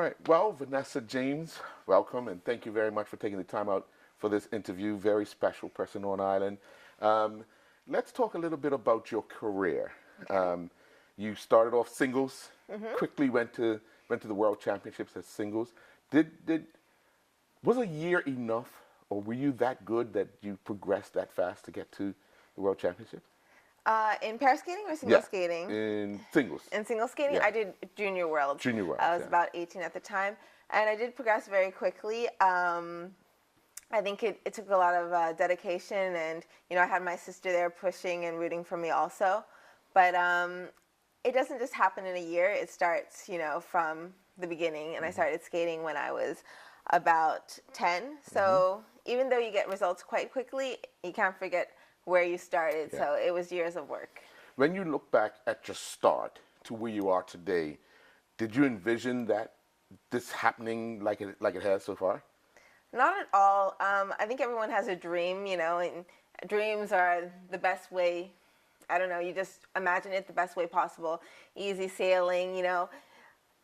right. Well, Vanessa James, welcome, and thank you very much for taking the time out for this interview. Very special person on Island. Um, let's talk a little bit about your career. Okay. You started off singles, quickly went to the World Championships as singles. Did was a year enough, or were you that good that you progressed that fast to get to the World Championships? In pair skating or single Yeah, skating? in singles. In single skating, Yeah, I did junior worlds. junior worlds. I was Yeah. about 18 at the time, and I did progress very quickly. I think it took a lot of dedication, and I had my sister there pushing and rooting for me also. But it doesn't just happen in a year. It starts, from the beginning, and I started skating when I was about 10. So even though you get results quite quickly, you can't forget where you started. Yeah. So it was years of work. When you look back at your start to where you are today, did you envision that this happening like it has so far? Not at all. I think everyone has a dream, and dreams are the best way. I don't know, you just imagine it the best way possible. Easy sailing,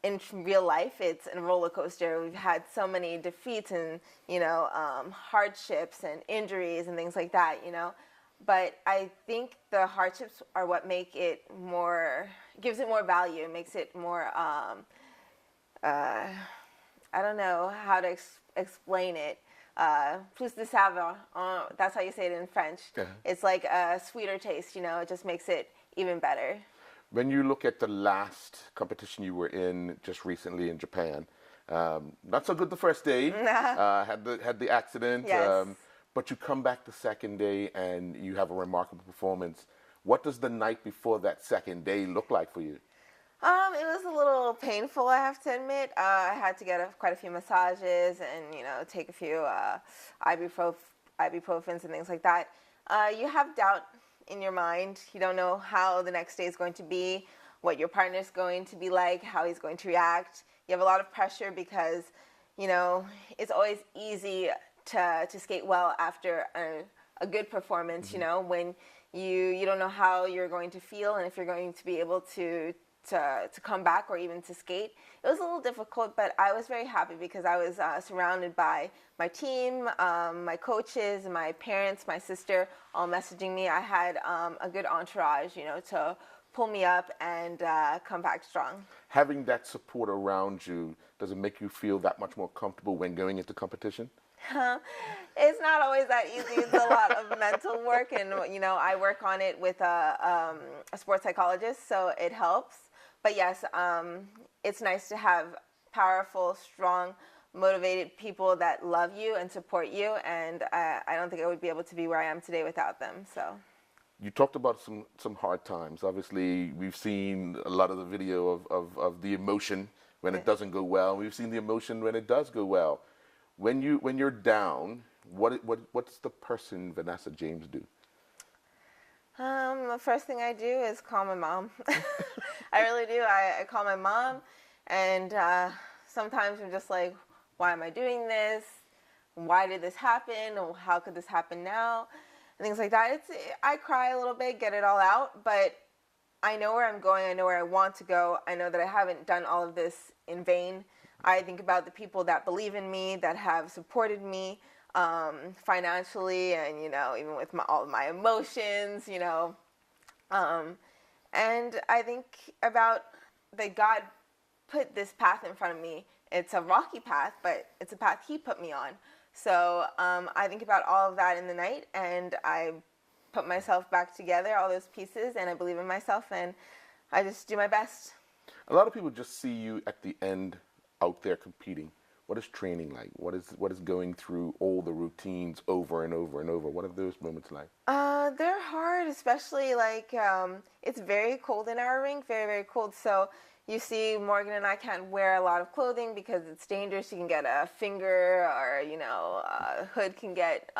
in real life, it's a roller coaster. We've had so many defeats and, hardships and injuries and things like that, But I think the hardships are what make it gives it more value, makes it more, I don't know how to explain it. Plus de saveur, that's how you say it in French. Yeah. It's like a sweeter taste, it just makes it even better. When you look at the last competition you were in just recently in Japan, not so good the first day, had the accident, Yes. but you come back the second day and you have a remarkable performance. What does the night before that second day look like for you? It was a little painful, I have to admit. I had to get quite a few massages and, take a few ibuprofens and things like that. You have doubt in your mind. You don't know how the next day is going to be, what your partner is going to be like, how he's going to react. You have a lot of pressure because, it's always easy to skate well after a good performance, when you don't know how you're going to feel and if you're going to be able to come back or even to skate. It was a little difficult, but I was very happy because I was surrounded by my team, my coaches, my parents, my sister, all messaging me. I had a good entourage, to pull me up and come back strong. Having that support around you, does it make you feel that much more comfortable when going into competition? It's not always that easy. It's a lot of mental work, and I work on it with a sports psychologist, so it helps. But yes, it's nice to have powerful, strong, motivated people that love you and support you, and I don't think I would be able to be where I am today without them. So. You talked about some hard times. Obviously, we've seen a lot of the video of the emotion when it doesn't go well. We've seen the emotion when it does go well. When you're down, what's the person Vanessa James do? The first thing I do is call my mom. I really do. I call my mom, and sometimes I'm just like, why am I doing this? Why did this happen? Or how could this happen now? And things like that. I cry a little bit, get it all out, but I know where I'm going. I know where I want to go. I know that I haven't done all of this in vain. I think about the people that believe in me, that have supported me financially, and even with all of my emotions, and I think about that God put this path in front of me. It's a rocky path, but it's a path He put me on. So I think about all of that in the night, and I put myself back together, all those pieces, and I believe in myself, and I just do my best. A lot of people just see you at the end out there competing. What is training like? What is going through all the routines over and over and over? What are those moments like? They're hard, especially it's very cold in our rink, very, very cold. So you see, Morgan and I can't wear a lot of clothing because it's dangerous. You can get a finger, or a hood can get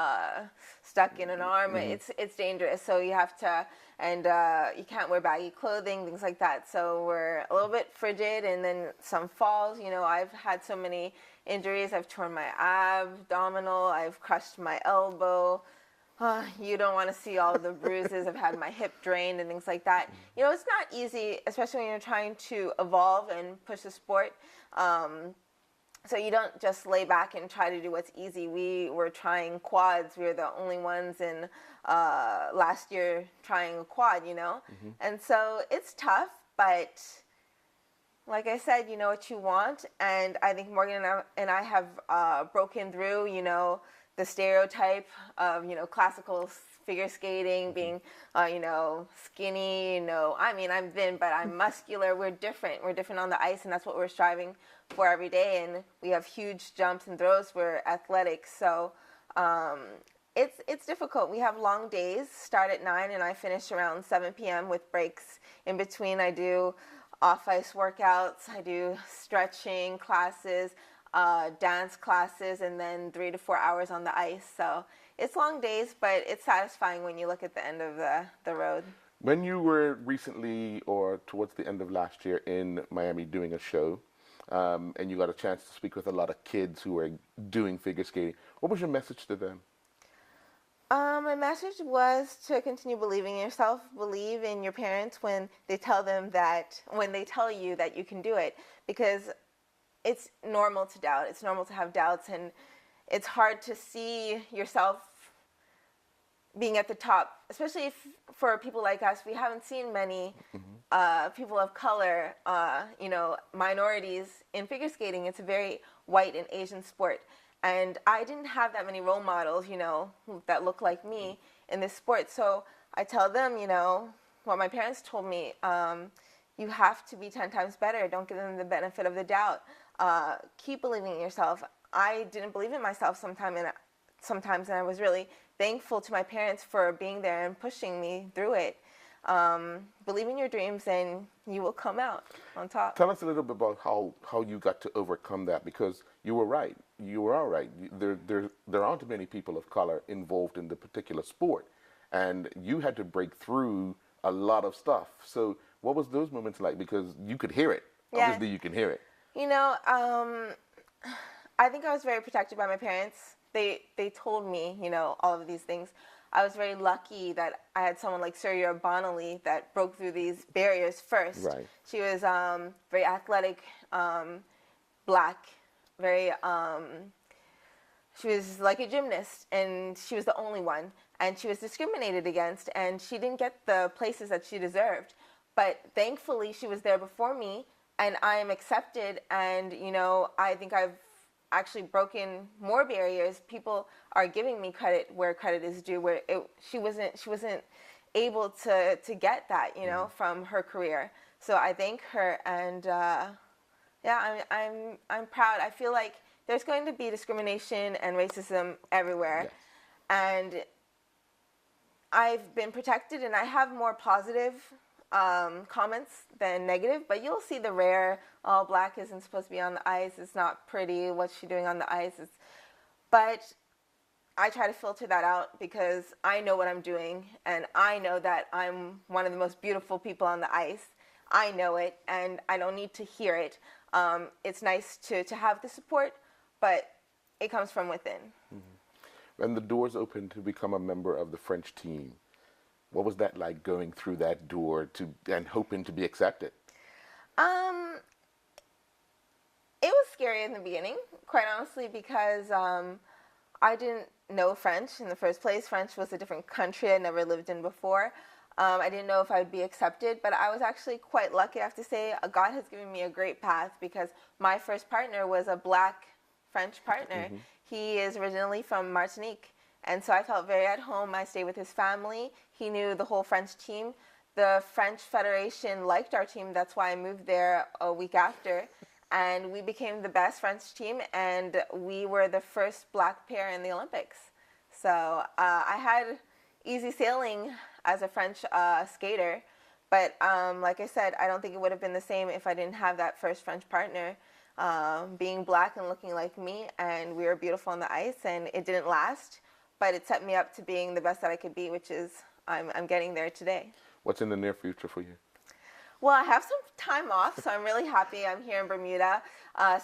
stuck in an arm. It's dangerous. So you have to, and you can't wear baggy clothing, things like that. So we're a little bit frigid, and then some falls. I've had so many injuries. I've torn my abdominal. I've crushed my elbow. You don't want to see all the bruises. I've had my hip drained and things like that. It's not easy, especially when you're trying to evolve and push the sport. So you don't just lay back and try to do what's easy. We were trying quads. We were the only ones in last year trying a quad, you know? And so it's tough, but like I said, you know what you want. And I think Morgan and I have broken through, you know, the stereotype of, you know, classical figure skating, being, you know, skinny, you know, I mean, I'm thin, but I'm muscular. We're different. We're different on the ice, and that's what we're striving for every day. And we have huge jumps and throws. We're athletic. So it's difficult. We have long days, start at 9, and I finish around 7 p.m. with breaks in between. I do off-ice workouts. I do stretching classes, dance classes, and then 3 to 4 hours on the ice. So it's long days, but it's satisfying when you look at the end of the road. When you were recently or towards the end of last year in Miami doing a show, and you got a chance to speak with a lot of kids who were doing figure skating, what was your message to them? My message was to continue believing in yourself, believe in your parents when they tell you that you can do it, because it's normal to doubt. It's normal to have doubts, and it's hard to see yourself being at the top, especially if, for people like us, we haven't seen many people of color, you know, minorities in figure skating. It's a very white and Asian sport. And I didn't have that many role models, you know, that look like me in this sport. So I tell them, you know, what my parents told me, you have to be 10 times better. Don't give them the benefit of the doubt. Keep believing in yourself. I didn't believe in myself sometimes, and I was really thankful to my parents for being there and pushing me through it. Believe in your dreams and you will come out on top. Tell us a little bit about how you got to overcome that, because you were right. You were all right. There aren't many people of color involved in the particular sport, and you had to break through a lot of stuff. So what was those moments like? Because you could hear it. Yeah. Obviously, you can hear it. You know, I think I was very protected by my parents. They told me, you know, all of these things. I was very lucky that I had someone like Surya Bonali that broke through these barriers first. Right. She was very athletic, black, very, she was like a gymnast, and she was the only one. And she was discriminated against, and she didn't get the places that she deserved. But thankfully, she was there before me, and I am accepted. And, you know, I think I've actually broken more barriers. People are giving me credit where credit is due, where she wasn't able to get that, you know, from her career. So I thank her, and yeah, I'm proud. I feel like there's going to be discrimination and racism everywhere. Yes. And I've been protected, and I have more positive comments than negative, but you'll see the rare, oh, black isn't supposed to be on the ice, it's not pretty, what's she doing on the ice? But I try to filter that out because I know what I'm doing, and I know that I'm one of the most beautiful people on the ice. I know it, and I don't need to hear it. It's nice to have the support, but it comes from within. When the doors opened to become a member of the French team, what was that like, going through that door and hoping to be accepted? It was scary in the beginning, quite honestly, because I didn't know French in the first place. French was a different country I'd never lived in before. I didn't know if I would be accepted, but I was actually quite lucky, I have to say. God has given me a great path, because my first partner was a black French partner. He is originally from Martinique, and so I felt very at home. I stayed with his family. He knew the whole French team. The French Federation liked our team. That's why I moved there a week after, and we became the best French team, and we were the first black pair in the Olympics. So I had easy sailing as a French skater, but like I said, I don't think it would have been the same if I didn't have that first French partner. Being black and looking like me, and we were beautiful on the ice, and it didn't last, but it set me up to being the best that I could be, which is I'm getting there today. What's in the near future for you? Well, I have some time off, so I'm really happy. I'm here in Bermuda,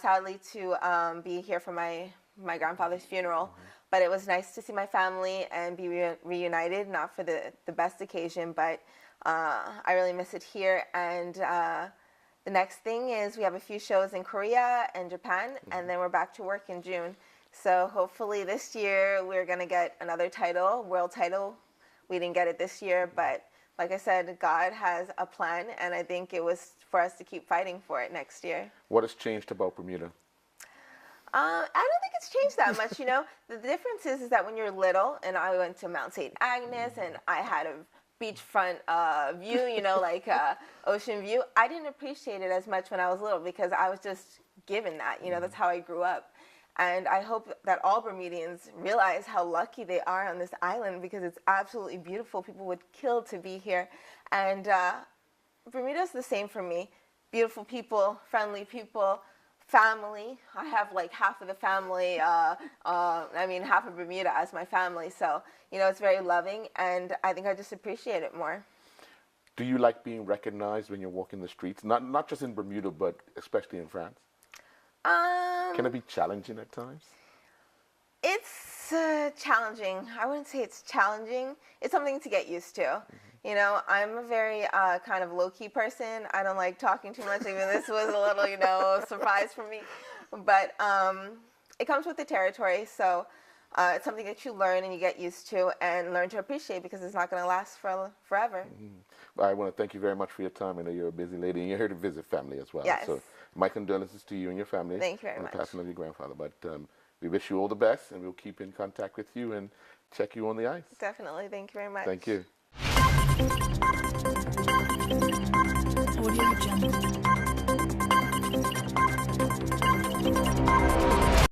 sadly to be here for my grandfather's funeral, but it was nice to see my family and be reunited, not for the best occasion, but I really miss it here. And the next thing is we have a few shows in Korea and Japan, and then we're back to work in June. So hopefully this year we're going to get another title, world title. We didn't get it this year, but like I said, God has a plan, and I think it was for us to keep fighting for it next year. What has changed about Bermuda? I don't think it's changed that much, you know. The difference is that when you're little, and I went to Mount St. Agnes, and I had a beachfront view, you know, like ocean view, I didn't appreciate it as much when I was little because I was just given that, you know, that's how I grew up. And I hope that all Bermudians realize how lucky they are on this island because it's absolutely beautiful. People would kill to be here. And Bermuda's the same for me. Beautiful people, friendly people, family. I have like half of the family, half of Bermuda as my family. So, you know, it's very loving, and I think I just appreciate it more. Do you like being recognized when you're walking the streets? Not just in Bermuda, but especially in France? Can it be challenging at times? It's challenging. I wouldn't say it's challenging. It's something to get used to. You know, I'm a very kind of low-key person. I don't like talking too much. Even this was a little, you know, surprise for me. But it comes with the territory. So it's something that you learn and you get used to and learn to appreciate because it's not going to last forever. I want to thank you very much for your time. I know you're a busy lady and you're here to visit family as well. Yes. So my condolences to you and your family. Thank you very on much. the passing of your grandfather. But we wish you all the best, and we'll keep in contact with you and check you on the ice. Definitely. Thank you very much. Thank you. Audio Jungle.